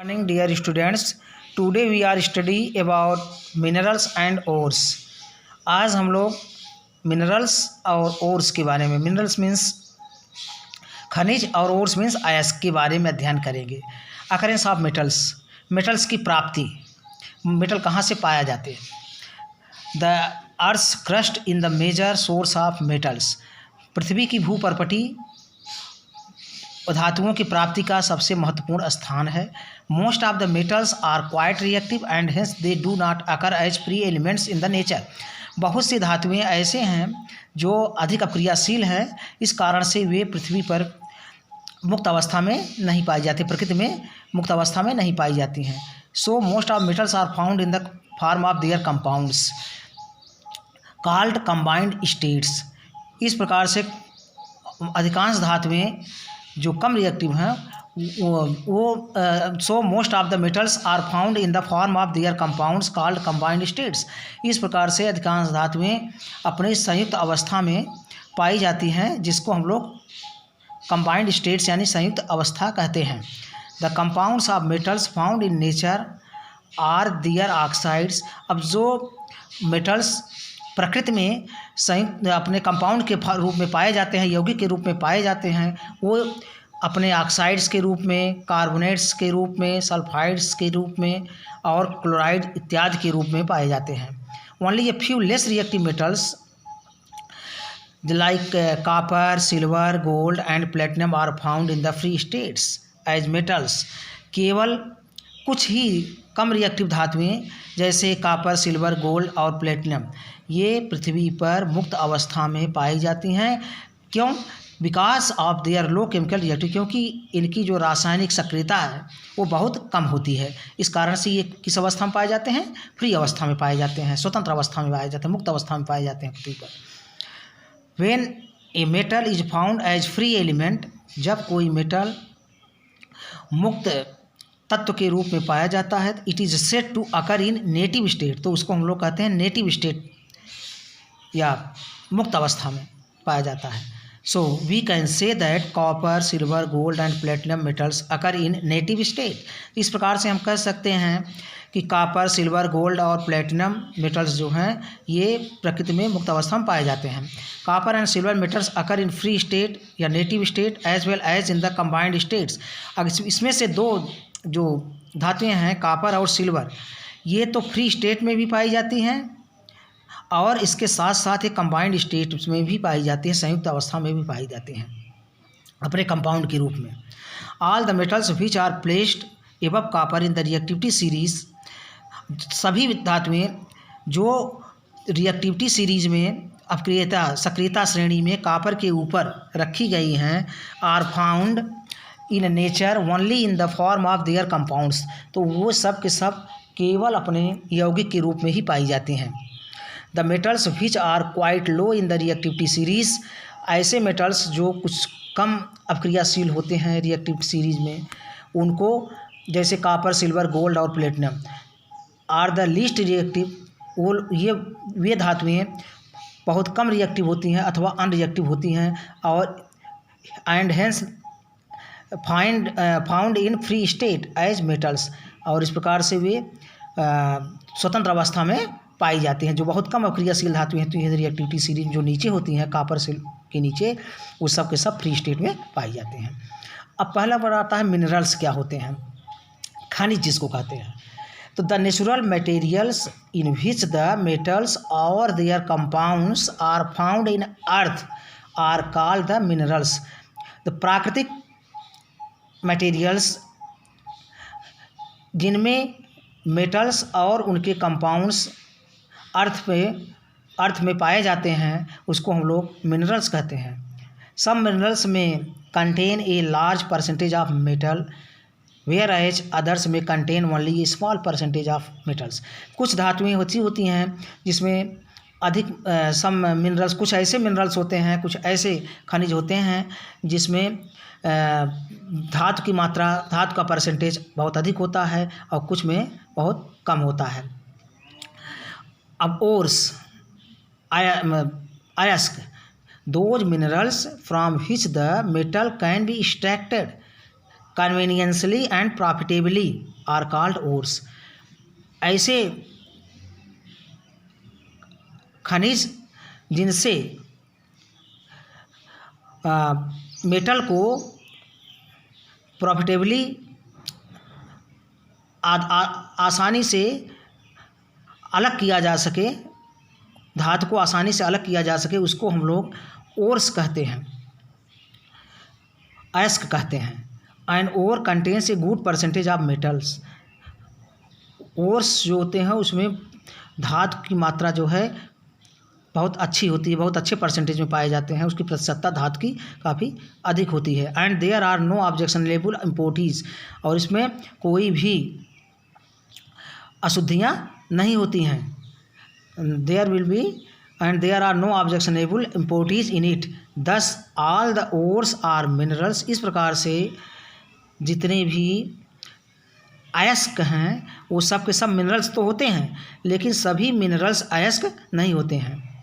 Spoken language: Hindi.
Morning, dear students. Today we are study about minerals and ores. आज हम लोग मिनरल्स और ओर्स के बारे में, मिनरल्स मीन्स खनिज और ओर्स मीन्स अयस्क के बारे में अध्ययन करेंगे। अकरेंस ऑफ मेटल्स, मेटल्स की प्राप्ति, मेटल कहाँ से पाया जाते हैं। The earth crust in the major source of metals, पृथ्वी की भूपर्पटी धातुओं की प्राप्ति का सबसे महत्वपूर्ण स्थान है। Most of the metals are quite reactive and hence they do not occur as free elements in the nature. बहुत सी धातुएं ऐसे हैं जो अधिक अक्रियाशील हैं, इस कारण से वे पृथ्वी पर मुक्त अवस्था में नहीं पाई जाती, प्रकृति में मुक्त अवस्था में नहीं पाई जाती हैं। So most of metals are found in the form of their compounds called combined states. इस प्रकार से अधिकांश धातुएं जो कम रिएक्टिव हैं so most of the metals are found in the form of their compounds called combined states. इस प्रकार से अधिकांश धातुएं अपने संयुक्त अवस्था में पाई जाती हैं, जिसको हम लोग कंबाइंड स्टेट्स यानी संयुक्त अवस्था कहते हैं। The compounds of metals found in nature are their oxides. अब जो मेटल्स प्रकृति में संयुक्त अपने कंपाउंड के रूप में पाए जाते हैं, यौगिक के रूप में पाए जाते हैं, वो अपने ऑक्साइड्स के रूप में, कार्बोनेट्स के रूप में, सल्फाइड्स के रूप में और क्लोराइड इत्यादि के रूप में पाए जाते हैं। Only a few less reactive metals like copper, silver, gold and platinum are found in the free states as metals. केवल कुछ ही कम रिएक्टिव धातुएं जैसे कॉपर, सिल्वर, गोल्ड और प्लेटिनम ये पृथ्वी पर मुक्त अवस्था में पाई जाती हैं। क्यों? Because of their low chemical reactive, क्योंकि इनकी जो रासायनिक सक्रियता है वो बहुत कम होती है। इस कारण से ये किस अवस्था में पाए जाते हैं? फ्री अवस्था में पाए जाते हैं, स्वतंत्र अवस्था में पाए जाते हैं, मुक्त अवस्था में पाए जाते हैं पृथ्वी पर। When a metal is found as free element, जब कोई मेटल मुक्त तत्व के रूप में पाया जाता है, it is said to occur in native state, तो उसको हम लोग कहते हैं नेटिव स्टेट या मुक्त अवस्था में पाया जाता है। So we can say that copper, silver, gold and platinum metals occur in native state. इस प्रकार से हम कह सकते हैं कि कॉपर, सिल्वर, गोल्ड और प्लेटिनम मेटल्स जो हैं ये प्रकृति में मुक्त अवस्था में पाए जाते हैं। Copper and silver metals occur in free state या native state as well as in the combined states. अगर इसमें से दो जो धातुएं हैं कॉपर और सिल्वर, ये तो फ्री स्टेट में भी पाई जाती हैं और इसके साथ साथ ये कंबाइंड स्टेट में भी पाई जाती हैं, संयुक्त अवस्था में भी पाई जाती हैं अपने कंपाउंड के रूप में। All the metals which are placed above copper in the reactivity series, सभी धातुएं जो रिएक्टिविटी सीरीज में सक्रियता श्रेणी में कॉपर के ऊपर रखी गई हैं, are found in nature only in the form of their compounds, तो वो सब के सब केवल अपने यौगिक के रूप में ही पाई जाती हैं। The metals which are quite low in the reactivity series, ऐसे मेटल्स जो कुछ कम अक्रियाशील होते हैं रिएक्टिव सीरीज में, उनको जैसे कॉपर, सिल्वर, गोल्ड और platinum are the least reactive, वो वे धातुएं बहुत कम रिएक्टिव होती हैं अथवा अनरिएक्टिव होती हैं और and hence found in free state as metals, और इस प्रकार से वे स्वतंत्र अवस्था में पाई जाती हैं। जो बहुत कम अक्रियाशील धातुएं हैं तो ये रिएक्टिविटी सीरीज जो नीचे होती हैं कॉपर से के नीचे, वो सब के सब फ्री स्टेट में पाई जाते हैं। अब पहला बार आता है मिनरल्स क्या होते हैं, खनिज जिसको कहते हैं। तो the natural materials in which the metals और their compounds are found in earth are called the minerals. The प्राकृतिक मटेरियल्स जिनमें मेटल्स और उनके कंपाउंड्स अर्थ में पाए जाते हैं उसको हम लोग मिनरल्स कहते हैं। Some minerals may contain a large percentage of metal whereas others may contain only a small percentage of metals. कुछ धातुएं होती हैं जिसमें अधिक सम मिनरल्स, कुछ ऐसे मिनरल्स होते हैं, कुछ ऐसे खनिज होते हैं जिसमें धातु की मात्रा, धातु का परसेंटेज बहुत अधिक होता है और कुछ में बहुत कम होता है। अब ओर्स, अयस्क, those minerals from which the metal can be extracted conveniently and profitably are called ores. ऐसे खनिज जिनसे मेटल को प्रॉफिटेबली आसानी से अलग किया जा सके, धातु को आसानी से अलग किया जा सके, उसको हम लोग ओर्स कहते हैं, अयस्क कहते हैं। And ore contains a good percentage of metals. Ores जो होते हैं उसमें धातु की मात्रा जो है बहुत अच्छी होती है, बहुत अच्छे परसेंटेज में पाए जाते हैं, उसकी प्रतिशतता धातु की काफ़ी अधिक होती है। And there are no objectionable impurities, और इसमें कोई भी अशुद्धियाँ नहीं होती हैं। There will be and there are no objectionable impurities in it, thus all the ores are minerals. इस प्रकार से जितने भी अयस्क हैं वो सब के सब मिनरल्स तो होते हैं, लेकिन सभी मिनरल्स अयस्क नहीं होते हैं।